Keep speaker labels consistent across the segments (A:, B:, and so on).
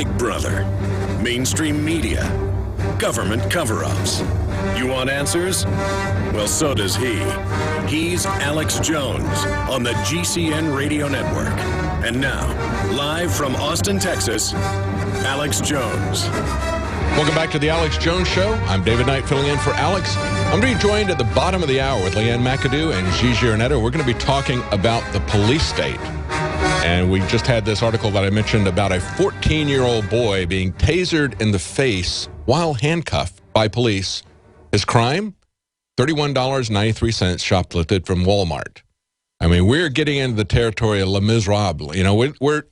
A: Big Brother, mainstream media, government cover-ups. You want answers? Well, so does he. He's Alex Jones on the GCN Radio Network. And now, live from Austin, Texas, Alex Jones.
B: Welcome back to the Alex Jones Show. I'm David Knight filling in for Alex. I'm being joined at the bottom of the hour with Leanne McAdoo and Gigi Erneta. We're going to be talking about the police state. And we just had this article that I mentioned about a 14-year-old boy being tasered in the face while handcuffed by police. His crime? $31.93 shoplifted from Walmart. I mean, we're getting into the territory of Les Miserables. You know, we're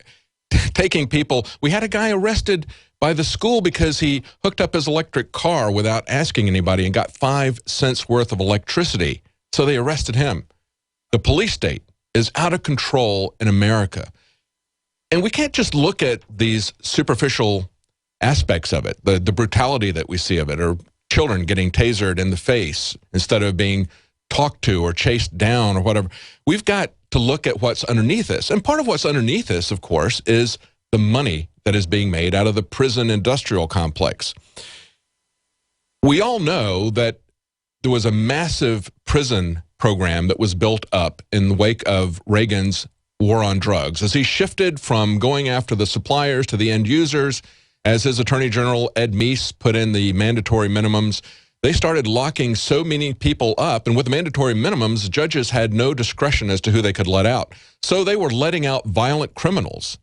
B: taking people. We had a guy arrested by the school because he hooked up his electric car without asking anybody and got 5 cents worth of electricity. So they arrested him. The police state is out of control in America. And we can't just look at these superficial aspects of it, the brutality that we see of it, or children getting tasered in the face instead of being talked to or chased down or whatever. We've got to look at what's underneath this. And part of what's underneath this, of course, is the money that is being made out of the prison industrial complex. We all know that there was a massive prison program that was built up in the wake of Reagan's war on drugs. As he shifted from going after the suppliers to the end users, as his Attorney General Ed Meese put in the mandatory minimums, they started locking so many people up. And with the mandatory minimums, judges had no discretion as to who they could let out. So they were letting out violent criminals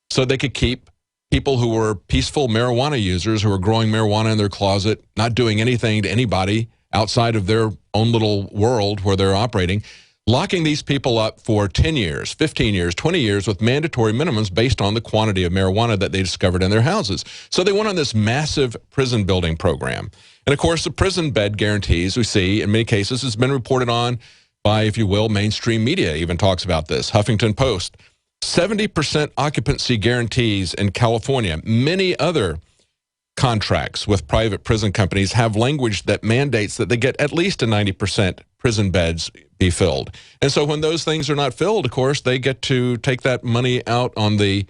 B: so they could keep people who were peaceful marijuana users who were growing marijuana in their closet, not doing anything to anybody outside of their own little world where they're operating, locking these people up for 10 years, 15 years, 20 years with mandatory minimums based on the quantity of marijuana that they discovered in their houses. So they went on this massive prison building program. And of course, the prison bed guarantees we see in many cases has been reported on by, if you will, mainstream media even talks about this. Huffington Post, 70% occupancy guarantees in California. Many other contracts with private prison companies have language that mandates that they get at least a 90% prison beds be filled. And so when those things are not filled, of course, they get to take that money out on the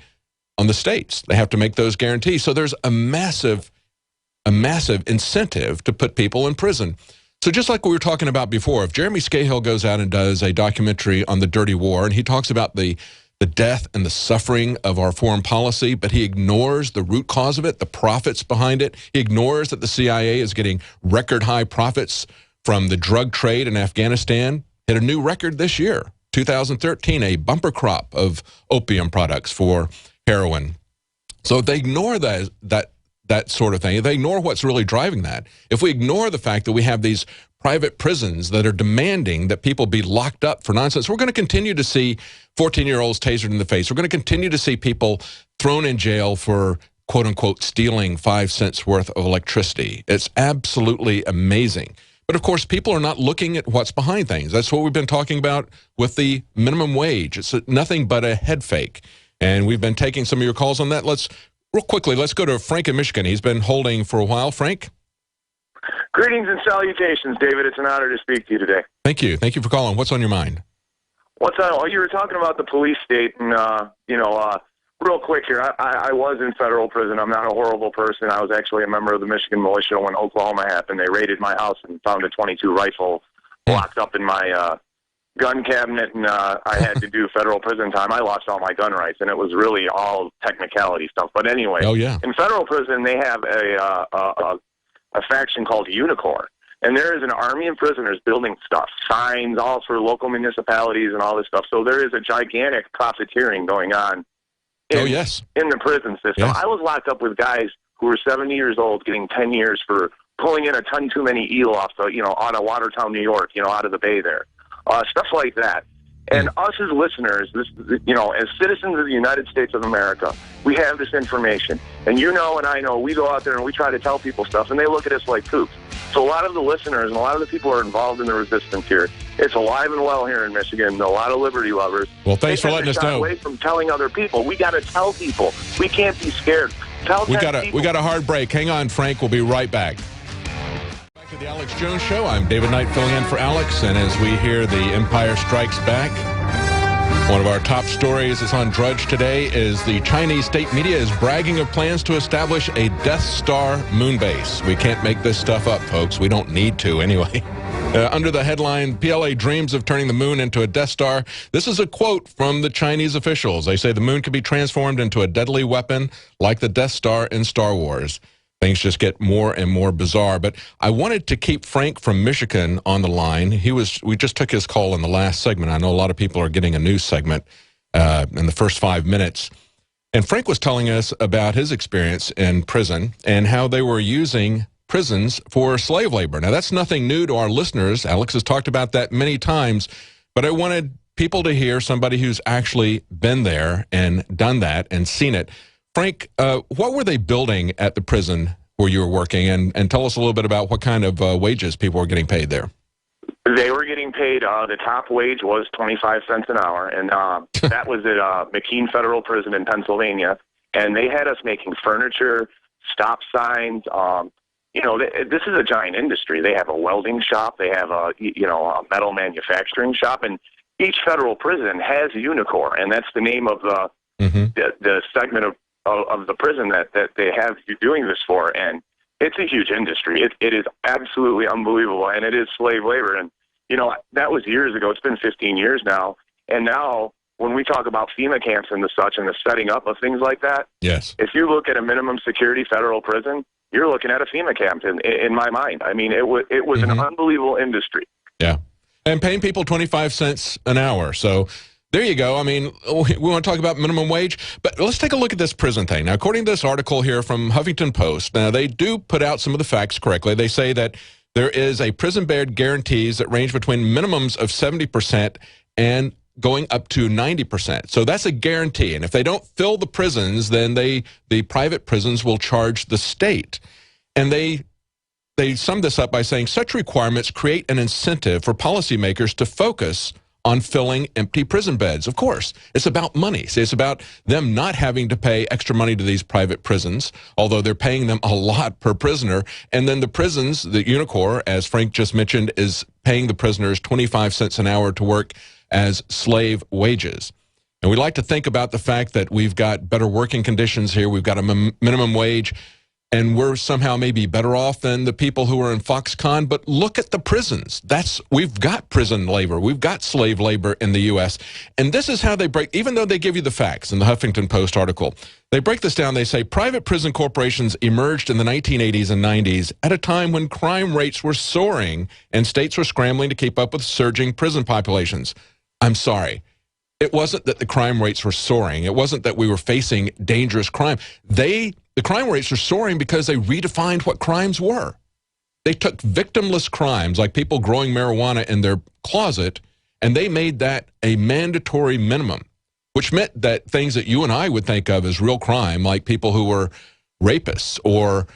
B: states. They have to make those guarantees. So there's a massive incentive to put people in prison. So just like we were talking about before, if Jeremy Scahill goes out and does a documentary on the dirty war, and he talks about the death and the suffering of our foreign policy, but he ignores the root cause of it, the profits behind it. He ignores that the CIA is getting record high profits from the drug trade in Afghanistan. Hit a new record this year, 2013, a bumper crop of opium products for heroin. So if they ignore that sort of thing, if they ignore what's really driving that, if we ignore the fact that we have these private prisons that are demanding that people be locked up for nonsense, we're going to continue to see 14-year-olds tasered in the face. We're going to continue to see people thrown in jail for, quote-unquote, stealing 5 cents worth of electricity. It's absolutely amazing. But, of course, people are not looking at what's behind things. That's what we've been talking about with the minimum wage. It's nothing but a head fake. And we've been taking some of your calls on that. Real quickly, let's go to Frank in Michigan. He's been holding for a while. Frank?
C: Greetings and salutations, David. It's an honor to speak to you today.
B: Thank you. Thank you for calling. What's on your mind?
C: You were talking about the police state, and, real quick here, I was in federal prison. I'm not a horrible person. I was actually a member of the Michigan militia when Oklahoma happened. They raided my house and found a .22 rifle locked up in my gun cabinet, and I had to do federal prison time. I lost all my gun rights, and it was really all technicality stuff. But anyway, in federal prison, they have a faction called Unicorn. And there is an army of prisoners building stuff, signs, all for local municipalities and all this stuff. So there is a gigantic profiteering going on in the prison system. Yeah. I was locked up with guys who were 70 years old getting 10 years for pulling in a ton too many eel off the, out of Watertown, New York, out of the bay there. Stuff like that. And us as listeners, as citizens of the United States of America, we have this information. And and I know, we go out there and we try to tell people stuff, and they look at us like poops. So a lot of the listeners and a lot of the people who are involved in the resistance here, it's alive and well here in Michigan. A lot of liberty lovers.
B: Well, thanks for letting us know.
C: Away from telling other people, we got to tell people. We can't be scared.
B: We got a hard break. Hang on, Frank. We'll be right back. Back to the Alex Jones Show. I'm David Knight filling in for Alex, and as we hear The Empire Strikes Back, One of our top stories that's on Drudge today is the Chinese state media is bragging of plans to establish a Death Star moon base. We can't make this stuff up, folks. We don't need to anyway. Under the headline, PLA dreams of turning the moon into a Death Star. This is a quote from the Chinese officials. They say the moon could be transformed into a deadly weapon like the Death Star in Star Wars. Things just get more and more bizarre. But I wanted to keep Frank from Michigan on the line. We just took his call in the last segment. I know a lot of people are getting a news segment in the first 5 minutes. And Frank was telling us about his experience in prison and how they were using prisons for slave labor. Now, that's nothing new to our listeners. Alex has talked about that many times. But I wanted people to hear somebody who's actually been there and done that and seen it. Frank, what were they building at the prison where you were working? And tell us a little bit about what kind of wages people were getting paid there.
C: They were getting paid, the top wage was 25 cents an hour, and that was at McKean Federal Prison in Pennsylvania. And they had us making furniture, stop signs. This is a giant industry. They have a welding shop. They have a metal manufacturing shop. And each federal prison has a Unicor, and that's the name of the segment of the prison that they have you doing this for. And it's a huge industry. It is absolutely unbelievable, and it is slave labor. And, that was years ago. It's been 15 years now. And now when we talk about FEMA camps and the such and the setting up of things like that,
B: yes,
C: if you look at a minimum security federal prison, you're looking at a FEMA camp in my mind. I mean, it was an unbelievable industry.
B: Yeah. And paying people 25 cents an hour. So there you go. I mean, we want to talk about minimum wage, but let's take a look at this prison thing. Now, according to this article here from Huffington Post, now they do put out some of the facts correctly. They say that there is a prison bed guarantees that range between minimums of 70% and going up to 90%. So that's a guarantee. And if they don't fill the prisons, then the private prisons will charge the state. And they sum this up by saying such requirements create an incentive for policymakers to focus on filling empty prison beds. Of course, it's about money. See, it's about them not having to pay extra money to these private prisons, although they're paying them a lot per prisoner. And then the prisons, the Unicor, as Frank just mentioned, is paying the prisoners 25 cents an hour to work as slave wages. And we like to think about the fact that we've got better working conditions here. We've got a minimum wage, and we're somehow maybe better off than the people who are in Foxconn. But look at the prisons. We've got prison labor. We've got slave labor in the U.S. And this is how they break, even though they give you the facts in the Huffington Post article, they break this down. They say private prison corporations emerged in the 1980s and 90s at a time when crime rates were soaring and states were scrambling to keep up with surging prison populations. I'm sorry. It wasn't that the crime rates were soaring. It wasn't that we were facing dangerous crime. The crime rates are soaring because they redefined what crimes were. They took victimless crimes, like people growing marijuana in their closet, and they made that a mandatory minimum, which meant that things that you and I would think of as real crime, like people who were rapists or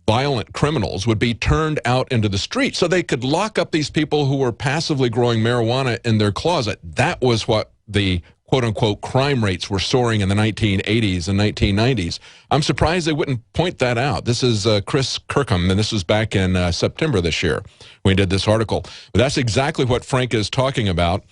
B: violent criminals, would be turned out into the street so they could lock up these people who were passively growing marijuana in their closet. That was what the quote-unquote crime rates were soaring in the 1980s and 1990s. I'm surprised they wouldn't point that out. This is Chris Kirkham, and this was back in September this year when we did this article. But that's exactly what Frank is talking about,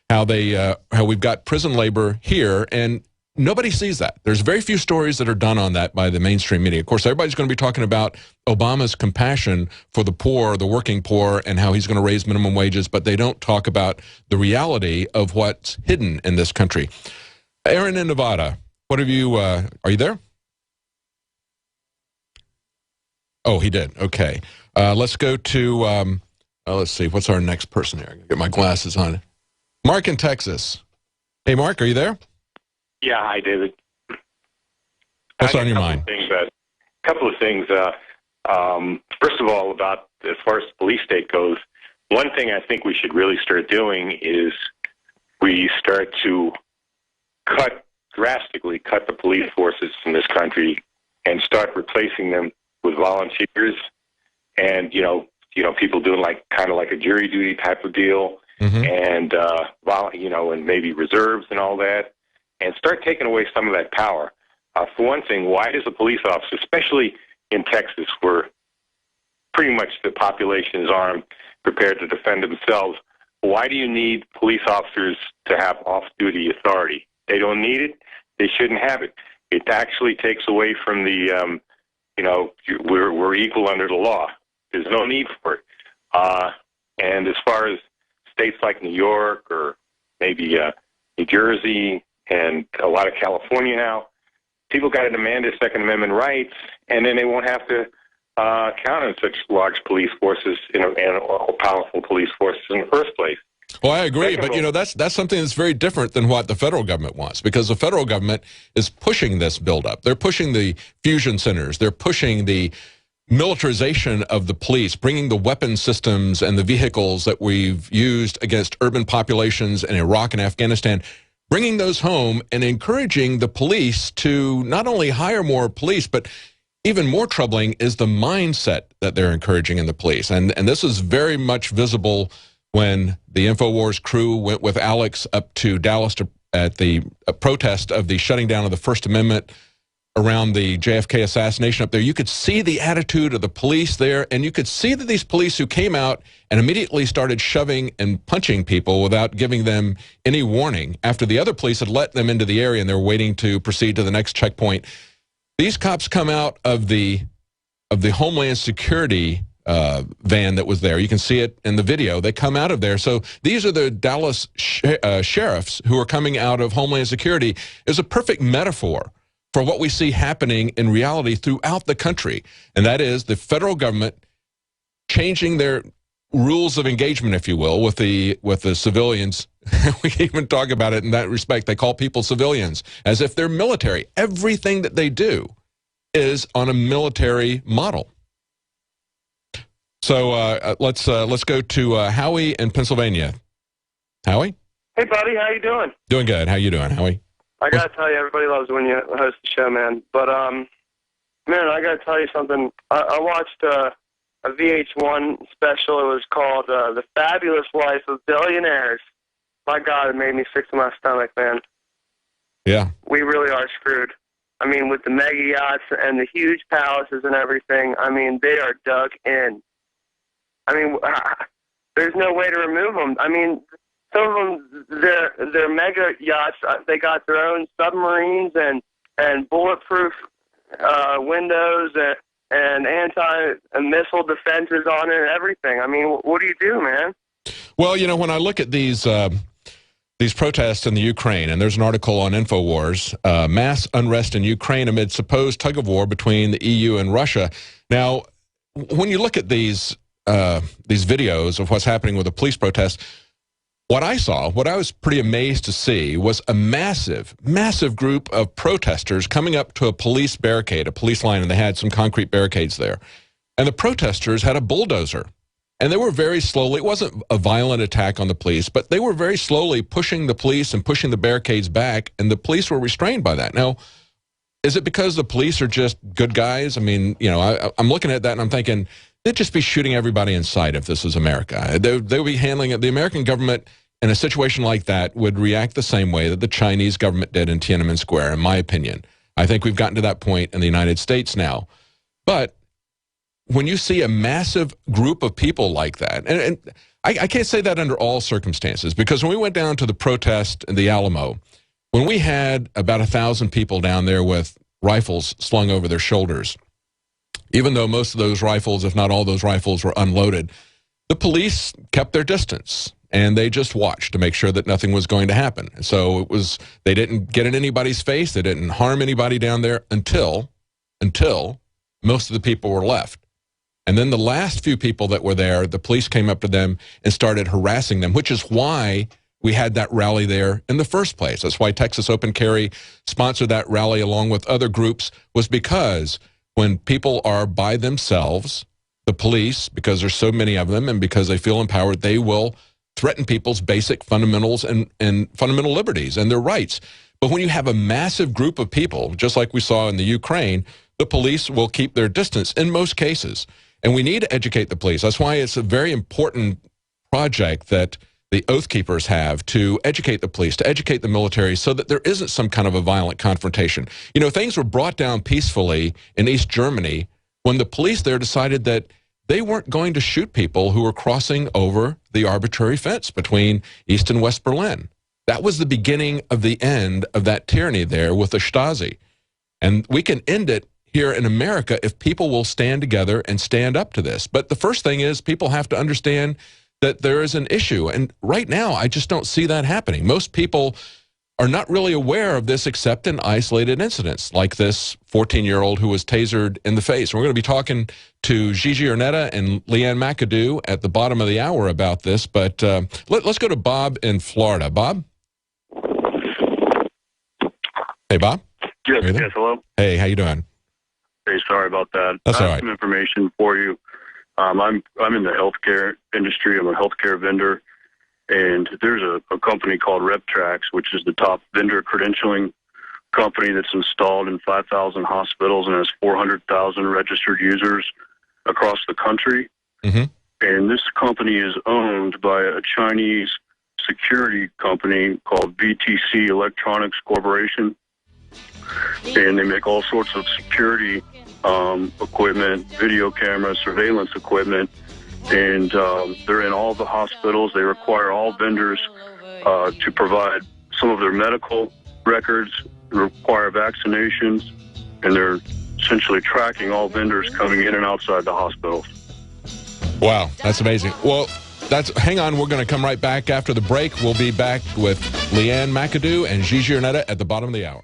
B: how we've got prison labor here, and nobody sees that. There's very few stories that are done on that by the mainstream media. Of course, everybody's going to be talking about Obama's compassion for the poor, the working poor, and how he's going to raise minimum wages, but they don't talk about the reality of what's hidden in this country. Aaron in Nevada, what have you, are you there? Oh, he did. Okay. Let's go to, let's see, what's our next person here? Get my glasses on. Mark in Texas. Hey, Mark, are you there?
D: Yeah, hi, David.
B: What's on your mind?
D: A couple of things. First of all, about as far as the police state goes, one thing I think we should really start doing is we start to drastically cut the police forces in this country and start replacing them with volunteers and, people doing kind of like a jury duty type of deal and, and maybe reserves and all that. And start taking away some of that power. For one thing, why does a police officer, especially in Texas, where pretty much the population is armed, prepared to defend themselves, why do you need police officers to have off-duty authority? They don't need it. They shouldn't have it. It actually takes away from the, we're equal under the law. There's no need for it. And as far as states like New York or maybe New Jersey and a lot of California now, people got to demand their Second Amendment rights, and then they won't have to count on such large police forces and powerful police forces in the first place.
B: Well, I agree, but that's something that's very different than what the federal government wants, because the federal government is pushing this buildup. They're pushing the fusion centers. They're pushing the militarization of the police, bringing the weapon systems and the vehicles that we've used against urban populations in Iraq and Afghanistan, bringing those home and encouraging the police to not only hire more police, but even more troubling is the mindset that they're encouraging in the police. And this is very much visible when the Infowars crew went with Alex up to Dallas at the protest of the shutting down of the First Amendment around the JFK assassination up there. You could see the attitude of the police there, and you could see that these police who came out and immediately started shoving and punching people without giving them any warning after the other police had let them into the area and they're waiting to proceed to the next checkpoint. These cops come out of the Homeland Security van that was there. You can see it in the video. They come out of there. So these are the Dallas sheriffs who are coming out of Homeland Security. Is a perfect metaphor for what we see happening in reality throughout the country, and that is the federal government changing their rules of engagement, if you will, with the civilians. We even talk about it in that respect. They call people civilians as if they're military. Everything that they do is on a military model. So let's go to Howie in Pennsylvania. Howie?
E: Hey, buddy, how you doing?
B: Doing good. How you doing, Howie?
E: I gotta tell you, everybody loves when you host the show, man. But man, I gotta tell you something. I watched a VH1 special. It was called "The Fabulous Life of Billionaires." My God, it made me sick to my stomach, man.
B: Yeah, we
E: really are screwed. I mean, with the mega yachts and the huge palaces and everything. I mean, they are dug in. I mean, there's no way to remove them. I mean, some of them, they're mega yachts. They got their own submarines and bulletproof windows and anti-missile defenses on it and everything. I mean, what do you do, man?
B: Well, when I look at these protests in the Ukraine, and there's an article on Infowars, mass unrest in Ukraine amid supposed tug-of-war between the EU and Russia. Now, when you look at these videos of what's happening with the police protests, what I was pretty amazed to see was a massive, massive group of protesters coming up to a police barricade, a police line, and they had some concrete barricades there. And the protesters had a bulldozer. And they were very slowly, it wasn't a violent attack on the police, but they were very slowly pushing the police and pushing the barricades back, and the police were restrained by that. Now, is it because the police are just good guys? I mean, I'm looking at that and I'm thinking, they'd just be shooting everybody in sight if this was America. They would be handling it. The American government in a situation like that would react the same way that the Chinese government did in Tiananmen Square, in my opinion. I think we've gotten to that point in the United States now. But when you see a massive group of people like that, and I can't say that under all circumstances, because when we went down to the protest in the Alamo, when we had about 1,000 people down there with rifles slung over their shoulders, even though most of those rifles, if not all those rifles, were unloaded, the police kept their distance. And they just watched to make sure that nothing was going to happen. So they didn't get in anybody's face. They didn't harm anybody down there until most of the people were left. And then the last few people that were there, the police came up to them and started harassing them, which is why we had that rally there in the first place. That's why Texas Open Carry sponsored that rally along with other groups, was because when people are by themselves, the police, because there's so many of them and because they feel empowered, they will threaten people's basic fundamentals and fundamental liberties and their rights. But when you have a massive group of people, just like we saw in the Ukraine, the police will keep their distance in most cases. And we need to educate the police. That's why it's a very important project that the Oath Keepers have to educate the police, to educate the military, so that there isn't some kind of a violent confrontation. Things were brought down peacefully in East Germany when the police there decided that they weren't going to shoot people who were crossing over the arbitrary fence between East and West Berlin. That was the beginning of the end of that tyranny there with the Stasi. And we can end it here in America if people will stand together and stand up to this. But the first thing is people have to understand that there is an issue. And right now, I just don't see that happening. Most people are not really aware of this except in isolated incidents, like this 14-year-old who was tasered in the face. We're going to be talking to Gigi Erneta and Leanne McAdoo at the bottom of the hour about this. But let's go to Bob in Florida. Bob? Hey, Bob?
F: Yes, hello.
B: Hey, how you doing?
F: Hey, sorry about that.
B: That's
F: I
B: all
F: have
B: right.
F: some information for you. I'm in the healthcare industry. I'm a healthcare vendor, and there's a company called RepTrax, which is the top vendor credentialing company that's installed in 5,000 hospitals and has 400,000 registered users across the country.
B: Mm-hmm.
F: And this company is owned by a Chinese security company called VTC Electronics Corporation. And they make all sorts of security equipment, video cameras, surveillance equipment, and they're in all the hospitals. They require all vendors to provide some of their medical records, require vaccinations, and they're essentially tracking all vendors coming in and outside the hospitals.
B: Wow, that's amazing. Well, hang on, we're going to come right back after the break. We'll be back with Leanne McAdoo and Gigi Erneta at the bottom of the hour.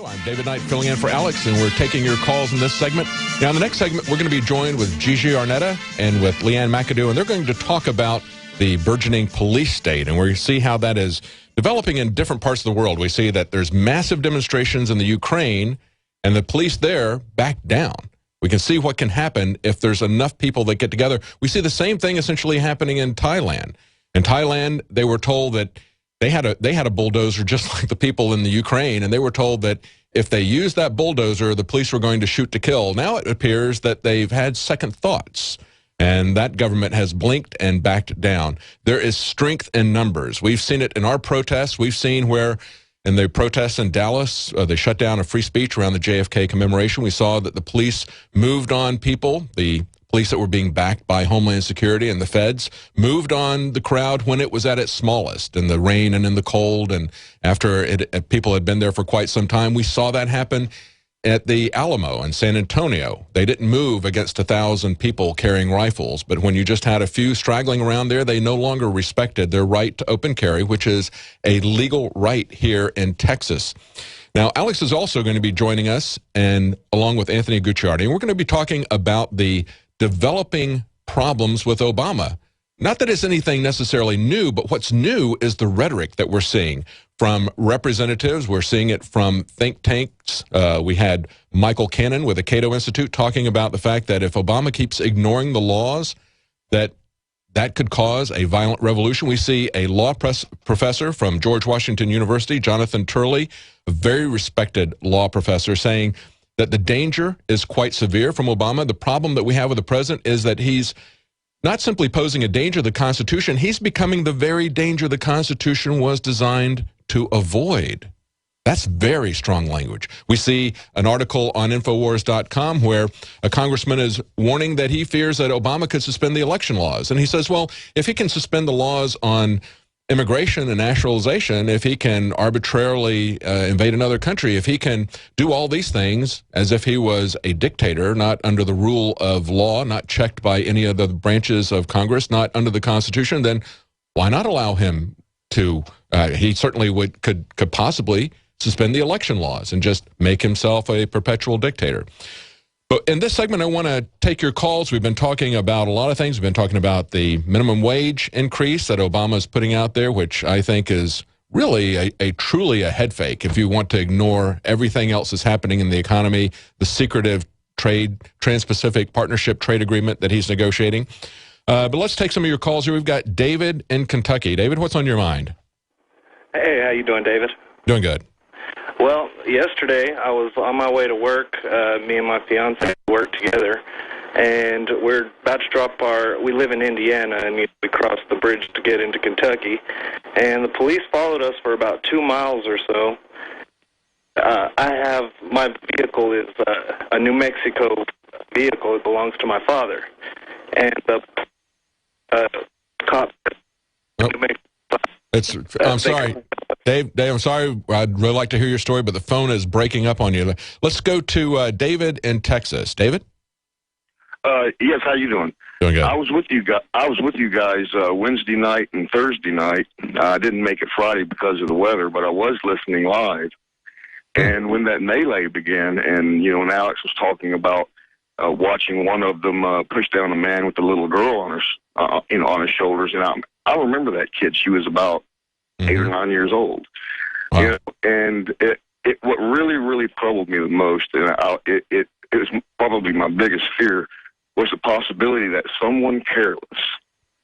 B: I'm David Knight filling in for Alex, and we're taking your calls in this segment. Now, in the next segment, we're going to be joined with Gigi Erneta and with Leanne McAdoo, and they're going to talk about the burgeoning police state, and we see how that is developing in different parts of the world. We see that there's massive demonstrations in the Ukraine, and the police there back down. We can see what can happen if there's enough people that get together. We see the same thing essentially happening in Thailand. In Thailand, they were told that they had a bulldozer just like the people in the Ukraine, and they were told that if they used that bulldozer, the police were going to shoot to kill. Now it appears that they've had second thoughts, and that government has blinked and backed down. There is strength in numbers. We've seen it in our protests. We've seen where in the protests in Dallas, they shut down a free speech around the JFK commemoration. We saw that the police moved on people, the police that were being backed by Homeland Security and the feds, moved on the crowd when it was at its smallest, in the rain and in the cold, and after people had been there for quite some time. We saw that happen at the Alamo in San Antonio. They didn't move against 1,000 people carrying rifles, but when you just had a few straggling around there, they no longer respected their right to open carry, which is a legal right here in Texas. Now, Alex is also going to be joining us, and along with Anthony Gucciardi, and we're going to be talking about the developing problems with Obama. Not that it's anything necessarily new, but what's new is the rhetoric that we're seeing from representatives. We're seeing it from think tanks. We had Michael Cannon with the Cato Institute talking about the fact that if Obama keeps ignoring the laws, that could cause a violent revolution. We see a law professor from George Washington University, Jonathan Turley, a very respected law professor, saying that the danger is quite severe from Obama. The problem that we have with the president is that he's not simply posing a danger to the Constitution, he's becoming the very danger the Constitution was designed to avoid. That's very strong language. We see an article on Infowars.com where a congressman is warning that he fears that Obama could suspend the election laws. And he says, well, if he can suspend the laws on immigration and nationalization, if he can arbitrarily invade another country, if he can do all these things as if he was a dictator, not under the rule of law, not checked by any of the branches of Congress, not under the Constitution, then why not allow him to, he certainly could possibly suspend the election laws and just make himself a perpetual dictator. But in this segment, I want to take your calls. We've been talking about a lot of things. We've been talking about the minimum wage increase that Obama is putting out there, which I think is really truly a head fake if you want to ignore everything else that's happening in the economy, the secretive Trans-Pacific Partnership trade agreement that he's negotiating. But let's take some of your calls here. We've got David in Kentucky. David, what's on your mind?
G: Hey, how you doing, David?
B: Doing good.
G: Well, yesterday I was on my way to work. Me and my fiance work together, and we're about to drop we live in Indiana, and we crossed the bridge to get into Kentucky, and the police followed us for about 2 miles or so. My vehicle is a New Mexico vehicle. It belongs to my father. and the cop.
B: I'm sorry, Dave, I'm sorry. I'd really like to hear your story, but the phone is breaking up on you. Let's go to David in Texas. David?
H: Yes, how you doing?
B: Doing good.
H: I was with you guys Wednesday night and Thursday night. I didn't make it Friday because of the weather, but I was listening live. And when that melee began, and and Alex was talking about watching one of them push down a man with a little girl on on his shoulders, and I remember that kid. She was about 8 or 9 years old.
B: Wow.
H: And what really troubled me the most, and it was probably my biggest fear, was the possibility that someone careless,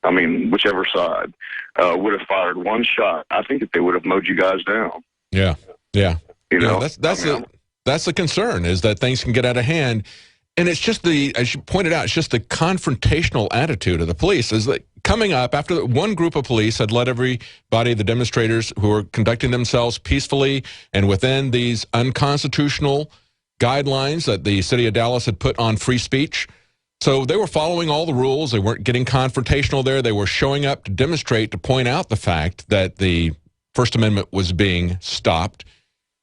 H: I mean, whichever side, would have fired one shot. I think that they would have mowed you guys down.
B: Yeah. That's the concern, is that things can get out of hand. And it's just as you pointed out, it's just the confrontational attitude of the police. Is that coming up after one group of police had let everybody, the demonstrators who were conducting themselves peacefully and within these unconstitutional guidelines that the city of Dallas had put on free speech. So they were following all the rules. They weren't getting confrontational there. They were showing up to demonstrate, to point out the fact that the First Amendment was being stopped.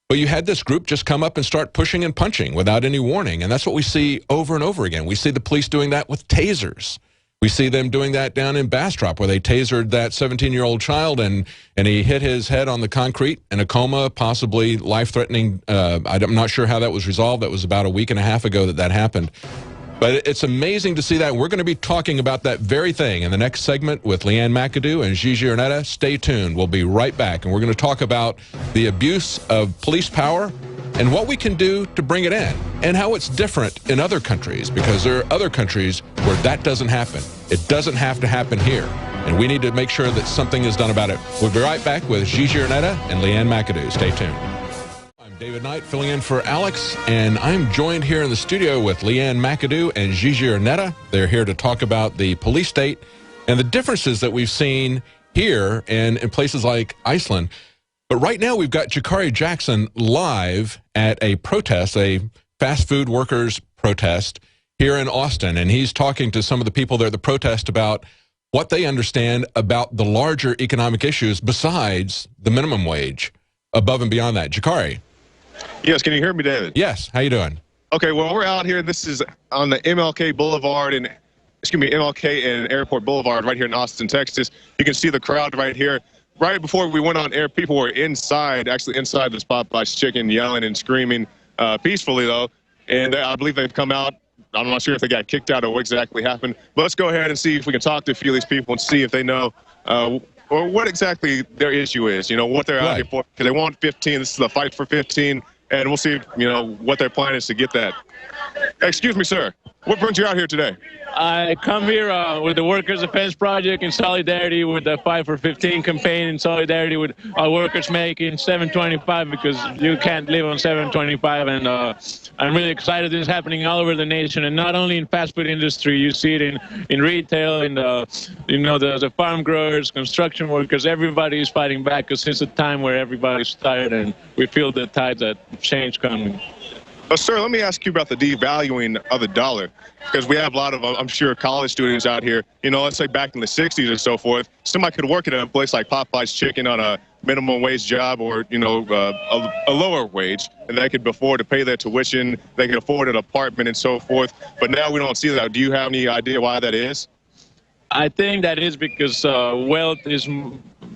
B: But you had this group just come up and start pushing and punching without any warning. And that's what we see over and over again. We see the police doing that with tasers. We see them doing that down in Bastrop, where they tasered that 17-year-old child, and he hit his head on the concrete in a coma, possibly life-threatening. I'm not sure how that was resolved. That was about a week and a half ago that happened. But it's amazing to see that. We're going to be talking about that very thing in the next segment with Leanne McAdoo and Gigi Erneta. Stay tuned. We'll be right back, and we're going to talk about the abuse of police power and what we can do to bring it in, and how it's different in other countries, because there are other countries where that doesn't happen. It doesn't have to happen here, and we need to make sure that something is done about it. We'll be right back with Gigi Erneta and Leanne McAdoo. Stay tuned. David Knight filling in for Alex, and I'm joined here in the studio with Leanne McAdoo and Gigi Erneta. They're here to talk about the police state and the differences that we've seen here and in places like Iceland. But right now we've got Gucciardi Jackson live at a protest, a fast food workers protest here in Austin, and he's talking to some of the people there at the protest about what they understand about the larger economic issues besides the minimum wage, above and beyond that. Gucciardi.
I: Yes, can you hear me, David?
B: Yes, how you doing?
I: Okay, well, we're out here. This is on the MLK and Airport Boulevard right here in Austin, Texas. You can see the crowd right here. Right before we went on air, people were inside, actually inside this Popeye's Chicken, yelling and screaming peacefully, though. And I believe they've come out. I'm not sure if they got kicked out or what exactly happened. But let's go ahead and see if we can talk to a few of these people and see if they know or what exactly their issue is, what they're out here for. Because they want 15. This is the fight for 15. And we'll see, what their plan is to get that. Excuse me, sir. What brings you out here today?
J: I come here with the Workers' Defense Project in solidarity with the 5 for 15 campaign, in solidarity with our workers making $7.25, because you can't live on $7.25. And I'm really excited this is happening all over the nation, and not only in fast food industry. You see it in retail, in the farm growers, construction workers. Everybody is fighting back, because it's a time where everybody's tired, and we feel the tides of change coming.
I: Sir, let me ask you about the devaluing of the dollar, because we have a lot of, I'm sure, college students out here, let's say back in the 60s or so forth, somebody could work at a place like Popeye's Chicken on a minimum wage job, or, a lower wage, and they could afford to pay their tuition, they could afford an apartment and so forth. But now we don't see that. Do you have any idea why that is?
J: I think that is because wealth is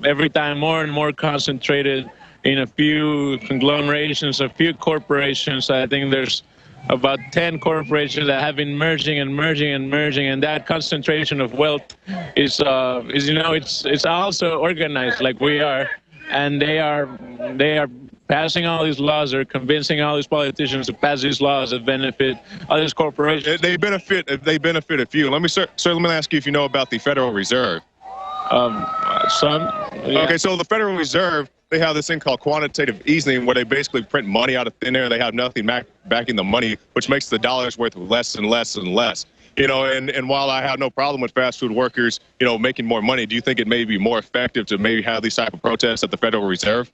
J: every time more and more concentrated in a few conglomerations, a few corporations. I think there's about 10 corporations that have been merging, and that concentration of wealth is it's also organized like we are, and they are passing all these laws. They're convincing all these politicians to pass these laws that benefit all these corporations.
I: They benefit a few. Let me ask you if you know about the Federal Reserve.
J: Some. Yeah.
I: Okay, so the Federal Reserve, they have this thing called quantitative easing, where they basically print money out of thin air. They have nothing backing the money, which makes the dollars worth less and less and less. And while I have no problem with fast food workers, making more money, do you think it may be more effective to maybe have these type of protests at the Federal Reserve?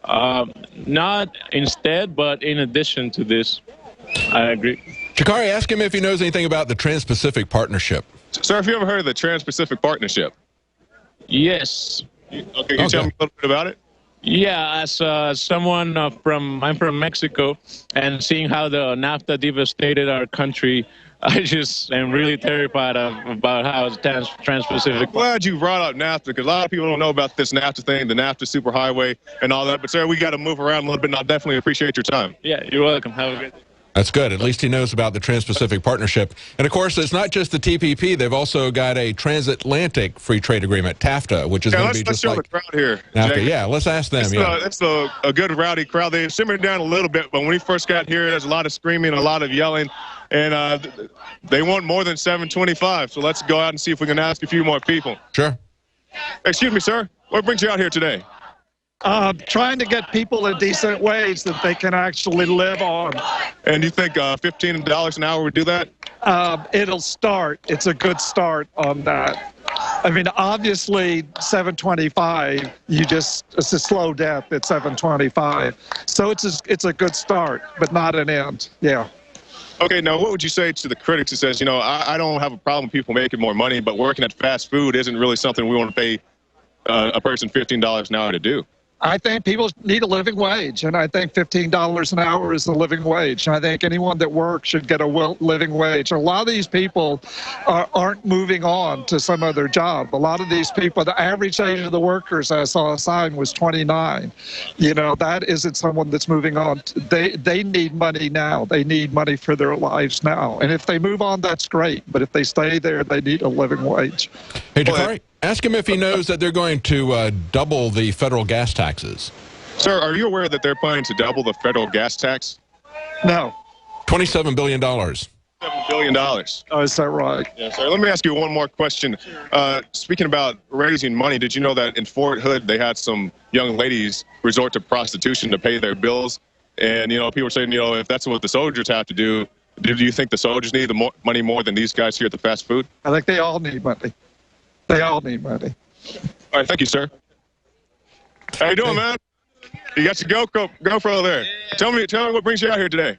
J: Not instead, but in addition to this, I agree.
B: Chikari, ask him if he knows anything about the Trans-Pacific Partnership.
I: Sir, have you ever heard of the Trans-Pacific Partnership?
J: Yes.
I: Okay, can you tell me a little bit about it?
J: Yeah, as someone I'm from Mexico, and seeing how the NAFTA devastated our country, I just am really terrified about how it's Trans-Pacific.
I: I'm glad you brought up NAFTA, because a lot of people don't know about this NAFTA thing, the NAFTA superhighway and all that. But, sir, we got to move around a little bit, and I definitely appreciate your time.
J: Yeah, you're welcome. Have a good day.
B: That's good. At least he knows about the Trans-Pacific Partnership. And, of course, it's not just the TPP. They've also got a transatlantic free trade agreement, TAFTA, which is going to be just like
I: the crowd here,
B: NAFTA. Yeah, let's ask them.
I: It's a good rowdy crowd. They simmered down a little bit, but when we first got here, there's a lot of screaming, a lot of yelling, and they want more than $7.25. So let's go out and see if we can ask a few more people.
B: Sure.
I: Excuse me, sir. What brings you out here today?
K: Trying to get people a decent wage that they can actually live on.
I: And you think $15 an hour would do that?
K: It'll start. It's a good start on that. I mean, obviously, $7.25. It's a slow death at $7.25. So it's a good start, but not an end. Yeah.
I: Okay, now what would you say to the critics who says, I don't have a problem with people making more money, but working at fast food isn't really something we want to pay a person $15 an hour to do?
K: I think people need a living wage, and I think $15 an hour is the living wage. And I think anyone that works should get a living wage. A lot of these people aren't moving on to some other job. A lot of these people, the average age of the workers, I saw a sign, was 29. That isn't someone that's moving on. They need money now. They need money for their lives now. And if they move on, that's great. But if they stay there, they need a living wage.
B: Hey, Jafari, ask him if he knows that they're going to double the federal gas taxes.
I: Sir, are you aware that they're planning to double the federal gas tax?
K: No.
B: $27 billion.
I: $7 billion.
K: Oh, is that right?
I: Yeah, sir. Let me ask you one more question. Speaking about raising money, did you know that in Fort Hood they had some young ladies resort to prostitution to pay their bills? And, people are saying, if that's what the soldiers have to do, do you think the soldiers need the money more than these guys here at the fast food?
K: I think they all need money. They all need money.
I: All right, thank you, sir. How you doing, man? You got your GoPro there. Yeah. Tell me what brings you out here today.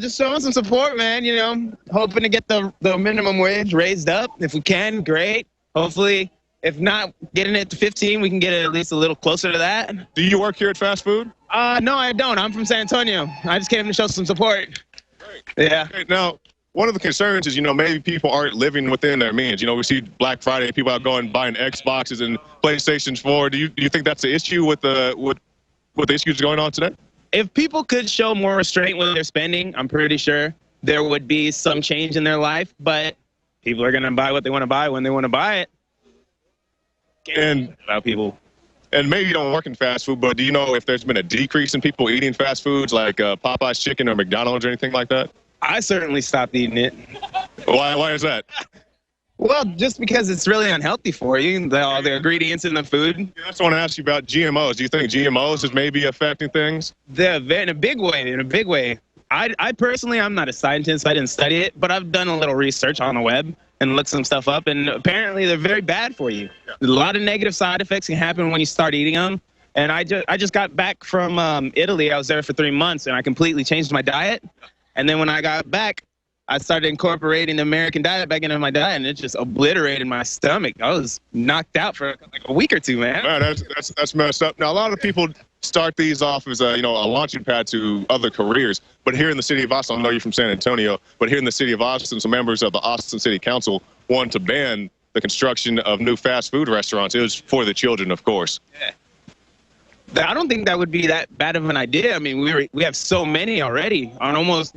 L: Just showing some support, man. Hoping to get the minimum wage raised up. If we can, great. Hopefully, if not getting it to 15, we can get it at least a little closer to that.
I: Do you work here at fast food?
L: No, I don't. I'm from San Antonio. I just came to show some support. Great. Yeah.
I: Okay, now, one of the concerns is, maybe people aren't living within their means. We see Black Friday, people out going buying Xboxes and PlayStations 4. Do you think that's the issue with the issues going on today?
L: If people could show more restraint with their spending, I'm pretty sure there would be some change in their life. But people are going to buy what they want to buy when they want to buy it.
I: And
L: about people.
I: And maybe you don't work in fast food, but do you know if there's been a decrease in people eating fast foods like Popeye's chicken or McDonald's or anything like that?
L: I certainly stopped eating it.
I: Why is that?
L: Well, just because it's really unhealthy for you, all the ingredients in the food.
I: Yeah, I just want to ask you about GMOs. Do you think GMOs is maybe affecting things?
L: In a big way. I personally, I'm not a scientist. I didn't study it, but I've done a little research on the web and looked some stuff up, and apparently they're very bad for you. A lot of negative side effects can happen when you start eating them. And I just got back from Italy. I was there for 3 months, and I completely changed my diet. And then when I got back, I started incorporating the American diet back into my diet, and it just obliterated my stomach. I was knocked out for like a week or two, man.
I: Man, that's messed up. Now, a lot of people start these off as a launching pad to other careers. But here in the city of Austin, I know you're from San Antonio, but here in the city of Austin, some members of the Austin City Council want to ban the construction of new fast food restaurants. It was for the children, of course.
L: Yeah. I don't think that would be that bad of an idea. I mean, we have so many already. On almost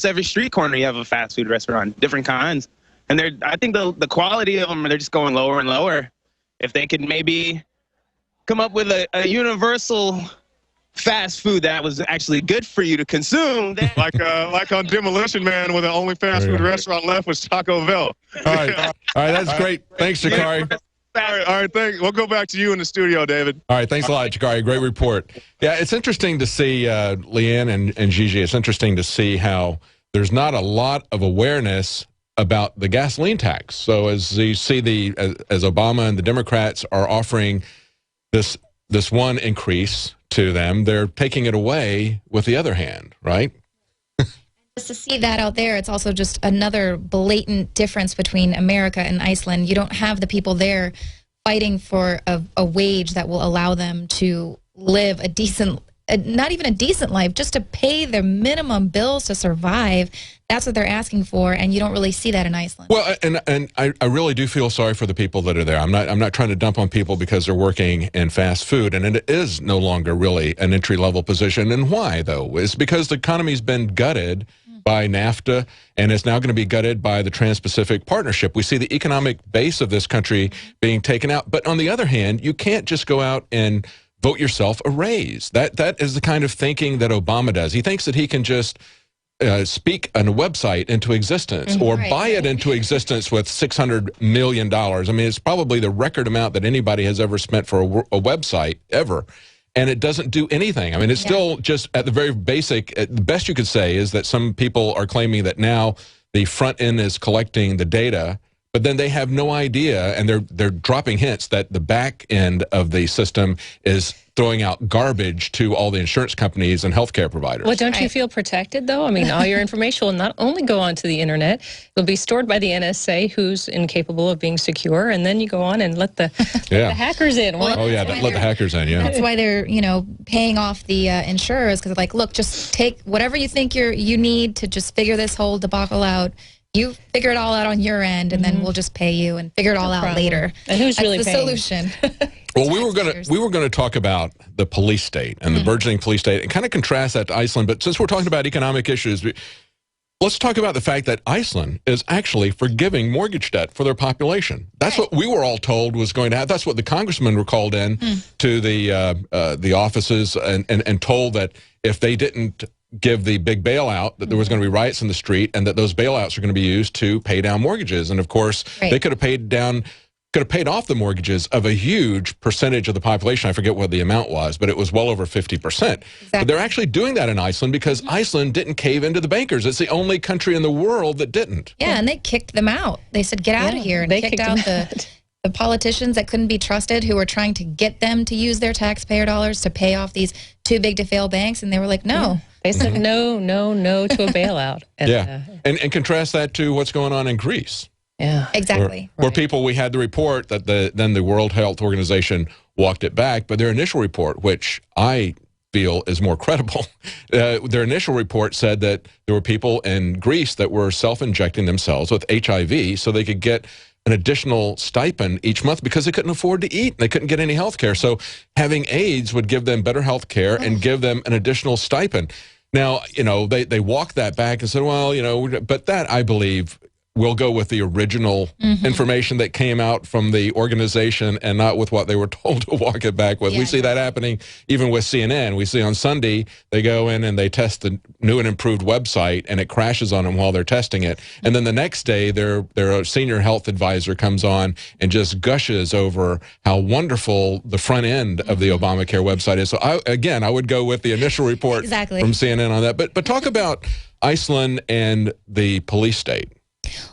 L: every street corner, you have a fast food restaurant, different kinds. And I think the quality of them, they're just going lower and lower. If they could maybe come up with a universal fast food that was actually good for you to consume.
I: like on Demolition Man, where the only fast food restaurant left was Taco Bell.
B: All right, that's great. Thanks, Chikari.
I: All right, thanks. We'll go back to you in the studio, David.
B: All right, thanks a lot, Chikari. Great report. Yeah, it's interesting to see, Leanne and Gigi, it's interesting to see how there's not a lot of awareness about the gasoline tax. So as you see, as Obama and the Democrats are offering this one increase to them, they're taking it away with the other hand, right?
M: To see that out there, it's also just another blatant difference between America and Iceland. You don't have the people there fighting for a wage that will allow them to live a decent, not even a decent life, just to pay their minimum bills to survive. That's what they're asking for, and you don't really see that in Iceland.
B: Well, and I really do feel sorry for the people that are there. I'm not trying to dump on people because they're working in fast food, and it is no longer really an entry-level position. And why, though? It's because the economy's been gutted by NAFTA, and it's now going to be gutted by the Trans-Pacific Partnership. We see the economic base of this country being taken out. But on the other hand, you can't just go out and vote yourself a raise. That is the kind of thinking that Obama does. He thinks that he can just speak a website into existence or buy it into existence with $600 million. I mean, it's probably the record amount that anybody has ever spent for a website ever. And it doesn't do anything. I mean, it's still just at the very basic, the best you could say is that some people are claiming that now the front end is collecting the data, but then they have no idea, and they're dropping hints that the back end of the system is throwing out garbage to all the insurance companies and healthcare providers.
N: Well, don't you feel protected, though? I mean, all your information will not only go onto the internet, it'll be stored by the NSA, who's incapable of being secure, and then you go on and let the hackers in.
B: Oh, yeah, let the hackers in, yeah.
M: That's why they're, paying off the insurers, because they're like, look, just take whatever you think you need to just figure this whole debacle out. You figure it all out on your end, and then we'll just pay you and figure it all out later.
N: And who's really
M: paying? That's the solution.
B: Well, we were going to talk about the police state and the burgeoning police state and kind of contrast that to Iceland. But since we're talking about economic issues, let's talk about the fact that Iceland is actually forgiving mortgage debt for their population. That's what we were all told was going to happen. That's what the congressmen were called in to the offices and told that if they didn't give the big bailout, that there was going to be riots in the street, and that those bailouts are going to be used to pay down mortgages. And of course, they could have paid off the mortgages of a huge percentage of the population. I forget what the amount was, but it was well over 50%. Exactly. But they're actually doing that in Iceland because Iceland didn't cave into the bankers. It's the only country in the world that didn't.
M: Yeah, and they kicked them out. They said, get out of here. And they kicked out the politicians that couldn't be trusted, who were trying to get them to use their taxpayer dollars to pay off these too big to fail banks. And they were like, no.
N: They said no to a bailout. And,
B: and contrast that to what's going on in Greece.
M: Yeah, exactly.
B: Where people, we had the report that then the World Health Organization walked it back, but their initial report, which I feel is more credible, their initial report said that there were people in Greece that were self-injecting themselves with HIV so they could get an additional stipend each month because they couldn't afford to eat. They couldn't get any health care. So having AIDS would give them better health care and give them an additional stipend. Now, they walked that back and said, well, but that, I believe, we'll go with the original information that came out from the organization and not with what they were told to walk it back with. We see that happening even with CNN. We see on Sunday, they go in and they test the new and improved website, and it crashes on them while they're testing it. And then the next day, their senior health advisor comes on and just gushes over how wonderful the front end of the Obamacare website is. So, I would go with the initial report from CNN on that. But talk about Iceland and the police state.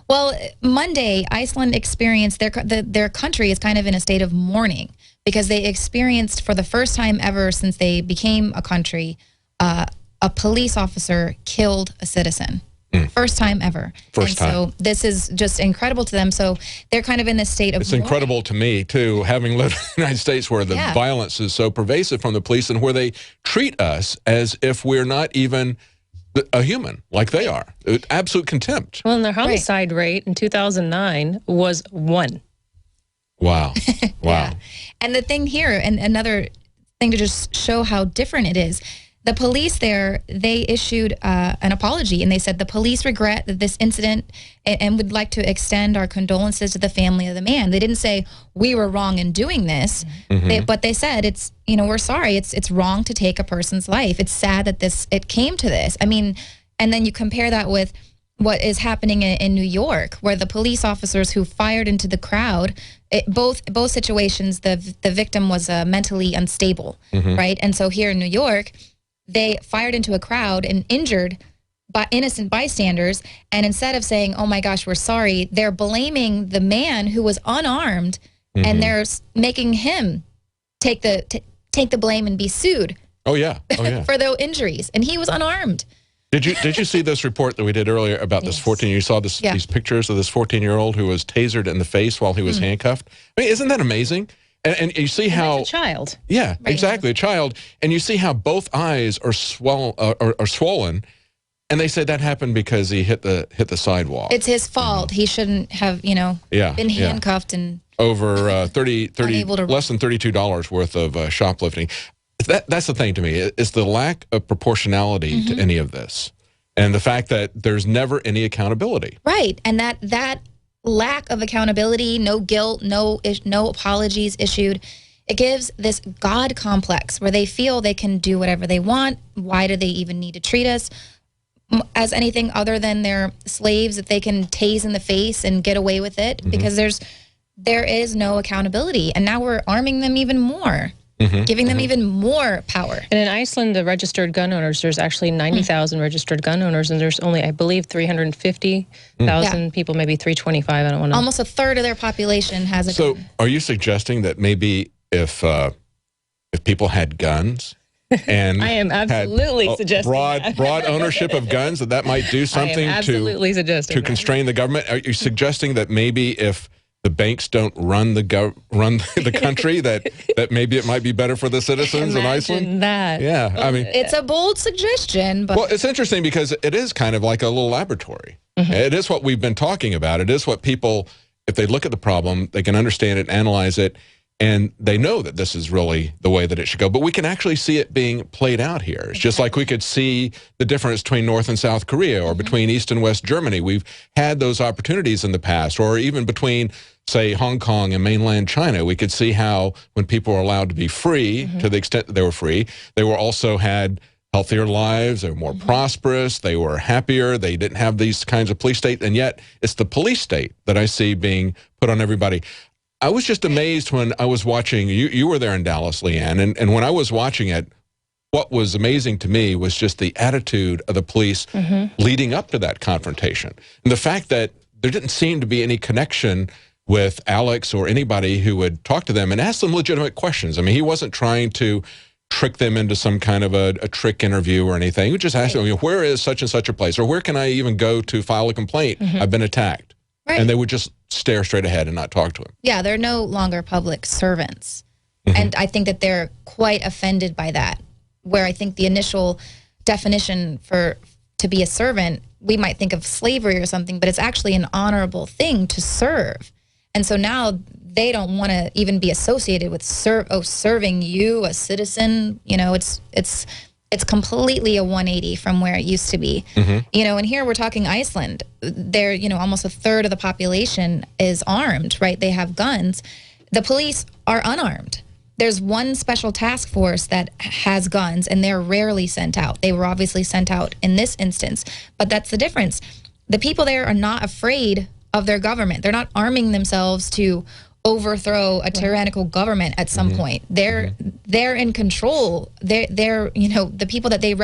M: Well, Monday, Iceland experienced, their country is kind of in a state of mourning because they experienced, for the first time ever since they became a country, a police officer killed a citizen. First time ever. So this is just incredible to them. So they're kind of in this state of
B: It's incredible to me, too, having lived in the United States where the violence is so pervasive from the police and where they treat us as if we're not even a human like they are. Absolute contempt.
N: Well, and their homicide rate in 2009 was 1.
B: Wow. Wow.
M: And the thing here, and another thing to just show how different it is, the police there, they issued an apology, and they said the police regret that this incident and would like to extend our condolences to the family of the man. They didn't say we were wrong in doing this, but they said it's, we're sorry. It's wrong to take a person's life. It's sad that it came to this. I mean, and then you compare that with what is happening in New York, where the police officers who fired into the crowd, both situations, the victim was mentally unstable, right? And so here in New York, they fired into a crowd and injured innocent bystanders, and instead of saying, oh my gosh, we're sorry, they're blaming the man who was unarmed, and they're making him take the blame and be sued
B: for
M: those injuries, and he was unarmed.
B: Did you see this report that we did earlier about this 14? You saw these pictures of this 14-year-old who was tasered in the face while he was handcuffed. I mean, isn't that amazing? And you see how
N: a child.
B: Yeah, exactly, a child. And you see how both eyes are swollen. And they say that happened because he hit the sidewalk.
M: It's his fault. He shouldn't have, been handcuffed and
B: over less than $32 worth of shoplifting. That's the thing to me. It's the lack of proportionality to any of this, and the fact that there's never any accountability.
M: Right, and that lack of accountability, no guilt, no apologies issued, it gives this God complex where they feel they can do whatever they want. Why do they even need to treat us as anything other than they're slaves that they can tase in the face and get away with it? Because there is no accountability, and now we're arming them even more. Giving them even more power.
N: And in Iceland, the registered gun owners, there's actually 90,000 registered gun owners, and there's only, I believe, 350,000 people, maybe 325. I don't want to.
M: Almost a third of their population has a gun.
B: So, are you suggesting that maybe if people had guns and
N: I am absolutely suggesting
B: broad ownership of guns, that might do something to constrain the government? Are you suggesting that maybe if the banks don't run the country, that maybe it might be better for the citizens in Iceland?
N: That.
B: Yeah, I mean,
M: it's a bold suggestion, but
B: well, it's interesting because it is kind of like a little laboratory. It is what we've been talking about. It is what people, if they look at the problem, they can understand it, analyze it, and they know that this is really the way that it should go. But we can actually see it being played out here. It's just like we could see the difference between North and South Korea, or between East and West Germany. We've had those opportunities in the past, or even between, say, Hong Kong and mainland China. We could see how when people were allowed to be free, to the extent that they were free, they were also had healthier lives, they were more prosperous, they were happier, they didn't have these kinds of police state, and yet it's the police state that I see being put on everybody. I was just amazed when I was watching, you were there in Dallas, Leanne, and when I was watching it, what was amazing to me was just the attitude of the police leading up to that confrontation. And the fact that there didn't seem to be any connection with Alex or anybody who would talk to them and ask them legitimate questions. I mean, he wasn't trying to trick them into some kind of a trick interview or anything. He would just ask them, where is such and such a place? Or where can I even go to file a complaint? I've been attacked. Right. And they would just stare straight ahead and not talk to him.
M: Yeah, they're no longer public servants. And I think that they're quite offended by that, where I think the initial definition to be a servant, we might think of slavery or something, but it's actually an honorable thing to serve. And so now they don't want to even be associated with serving you, a citizen. It's completely a 180 from where it used to be. And here we're talking Iceland. They're, almost a third of the population is armed, right? They have guns. The police are unarmed. There's one special task force that has guns, and they're rarely sent out. They were obviously sent out in this instance, but that's the difference. The people there are not afraid of their government. They're not arming themselves to overthrow a tyrannical government at some point. They're in control. They're the people that they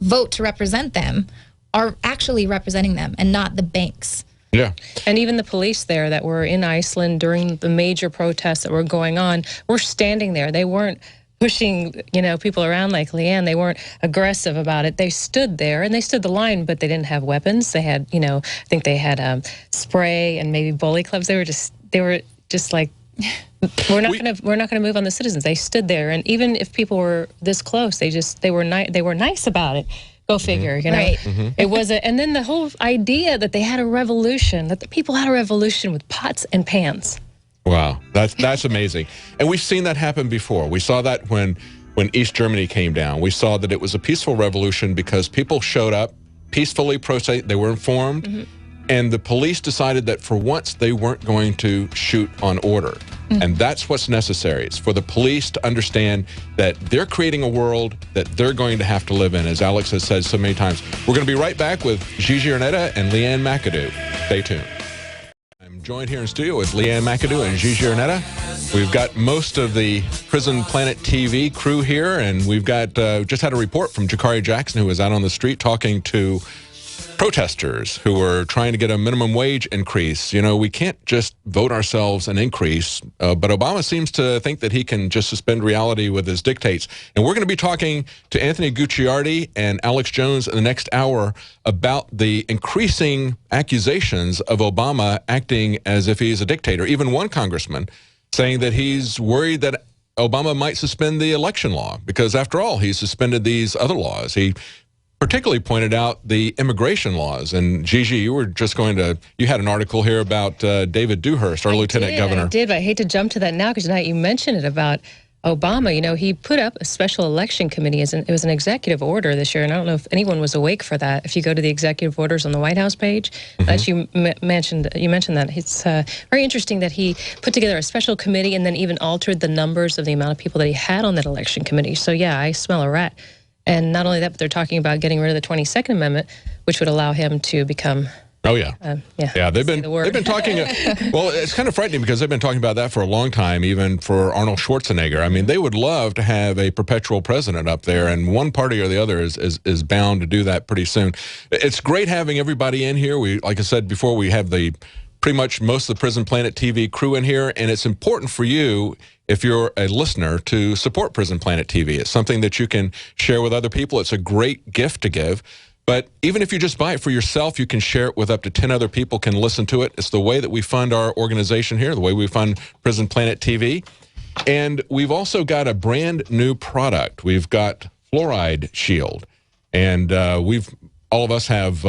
M: vote to represent them are actually representing them, and not the banks.
B: Yeah.
N: And even the police there that were in Iceland during the major protests that were going on were standing there. They weren't pushing, people around like Leanne. They weren't aggressive about it. They stood there and they stood the line, but they didn't have weapons. They had, I think they had spray and maybe bully clubs. They were just like, we're not going to move on the citizens. They stood there, and even if people were this close, they were nice about it. Go figure,
M: Right.
N: It was and then the whole idea that they had a revolution, that the people had a revolution with pots and pans.
B: Wow, that's amazing. And we've seen that happen before. We saw that when East Germany came down. We saw that it was a peaceful revolution because people showed up peacefully, they were informed, and the police decided that for once they weren't going to shoot on order. And that's what's necessary. It's for the police to understand that they're creating a world that they're going to have to live in, as Alex has said so many times. We're going to be right back with Gigi Erneta and Leanne McAdoo. Stay tuned. I'm joined here in studio with Leanne McAdoo and Gigi Erneta. We've got most of the Prison Planet TV crew here, and we've got just had a report from Gucciardi Jackson, who was out on the street talking to protesters who are trying to get a minimum wage increase. You know, we can't just vote ourselves an increase, but Obama seems to think that he can just suspend reality with his dictates. And we're going to be talking to Anthony Gucciardi and Alex Jones in the next hour about the increasing accusations of Obama acting as if he's a dictator. Even one congressman saying that he's worried that Obama might suspend the election law because, after all, he suspended these other laws. He particularly pointed out the immigration laws. And Gigi, you had an article here about David Dewhurst, our lieutenant governor.
N: I did, but I hate to jump to that now because tonight you mentioned it about Obama. You know, he put up a special election committee. It was an executive order this year, and I don't know if anyone was awake for that. If you go to the executive orders on the White House page, as you mentioned that. It's very interesting that he put together a special committee and then even altered the numbers of the amount of people that he had on that election committee. So, yeah, I smell a rat. And not only that, but they're talking about getting rid of the 22nd Amendment, which would allow him to become...
B: Oh, yeah. They've been talking... well, it's kind of frightening because they've been talking about that for a long time, even for Arnold Schwarzenegger. I mean, they would love to have a perpetual president up there, and one party or the other is bound to do that pretty soon. It's great having everybody in here. Like I said before, we have pretty much most of the Prison Planet TV crew in here, and it's important for you, if you're a listener, to support Prison Planet TV. It's something that you can share with other people. It's a great gift to give. But even if you just buy it for yourself, you can share it with up to 10 other people can listen to it. It's the way that we fund our organization here, the way we fund Prison Planet TV. And we've also got a brand new product. We've got Fluoride Shield. And all of us have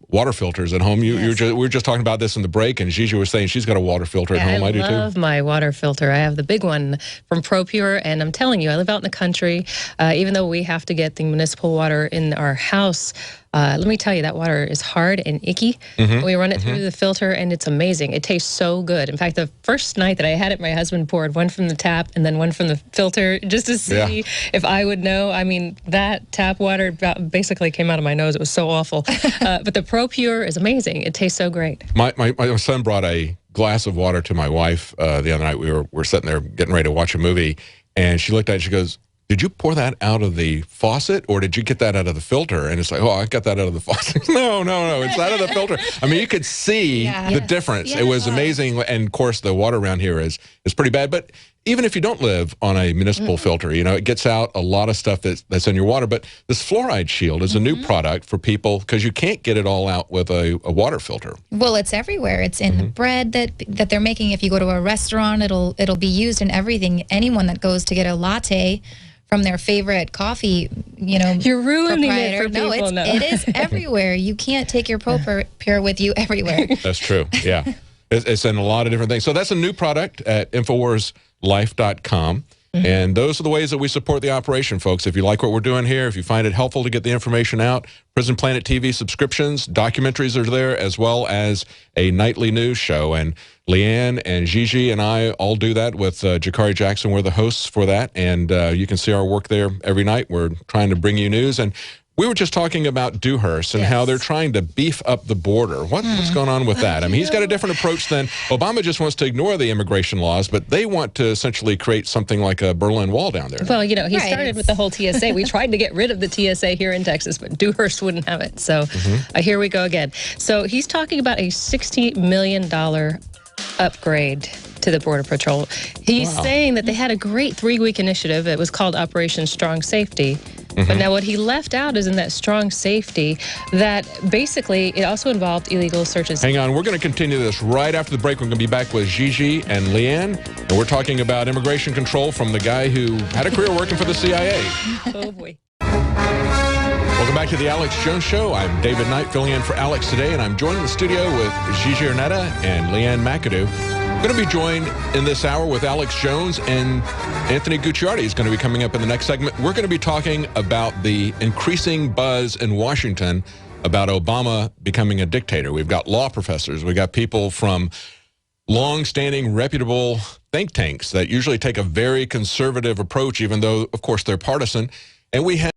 B: water filters at home. We were just talking about this in the break, and Gigi was saying she's got a water filter at home. I do too. I
N: love my water filter. I have the big one from ProPure, and I'm telling you, I live out in the country. Even though we have to get the municipal water in our house, let me tell you, that water is hard and icky. We run it through the filter, and it's amazing. It tastes so good. In fact, the first night that I had it, my husband poured one from the tap and then one from the filter just to see if I would know. I mean, that tap water basically came out of my nose. It was so awful. But the ProPure is amazing. It tastes so great.
B: My son brought a glass of water to my wife the other night. We were sitting there getting ready to watch a movie, and she looked at it and she goes, "Did you pour that out of the faucet, or did you get that out of the filter?" And it's like, "Oh, I got that out of the faucet." No, it's out of the filter. I mean, you could see the difference. It was amazing. And of course, the water around here is pretty bad. But even if you don't live on a municipal filter, you know, it gets out a lot of stuff that's in your water. But this Fluoride Shield is a new product for people because you can't get it all out with a water filter.
M: Well, it's everywhere. It's in the bread that they're making. If you go to a restaurant, it'll be used in everything. Anyone that goes to get a latte from their favorite coffee, you know,
N: you're ruining it for people.
M: It is everywhere. You can't take your ProPure with you everywhere.
B: That's true. Yeah, it's in a lot of different things. So that's a new product at InfowarsLife.com. And those are the ways that we support the operation, folks. If you like what we're doing here, if you find it helpful to get the information out, Prison Planet TV subscriptions, documentaries are there, as well as a nightly news show. And Leanne and Gigi and I all do that with Gucciardi Jackson. We're the hosts for that, and you can see our work there every night. We're trying to bring you news. And we were just talking about Dewhurst and how they're trying to beef up the border. What's going on with that? I mean, he's got a different approach than Obama. Just wants to ignore the immigration laws, but they want to essentially create something like a Berlin Wall down there.
N: Well, you know, he started with the whole TSA. We tried to get rid of the TSA here in Texas, but Dewhurst wouldn't have it. So here we go again. So he's talking about a $60 million upgrade to the Border Patrol. He's saying that they had a great 3-week initiative. It was called Operation Strong Safety. But now what he left out is in that strong safety that basically it also involved illegal searches.
B: Hang on, we're going to continue this right after the break. We're going to be back with Gigi and Leanne, and we're talking about immigration control from the guy who had a career working for the CIA.
N: Oh, boy.
B: Welcome back to the Alex Jones Show. I'm David Knight, filling in for Alex today, and I'm joined in the studio with Gigi Erneta and Leanne McAdoo. I'm going to be joined in this hour with Alex Jones, and Anthony Gucciardi is going to be coming up in the next segment. We're going to be talking about the increasing buzz in Washington about Obama becoming a dictator. We've got law professors. We've got people from long-standing, reputable think tanks that usually take a very conservative approach, even though, of course, they're partisan. And we have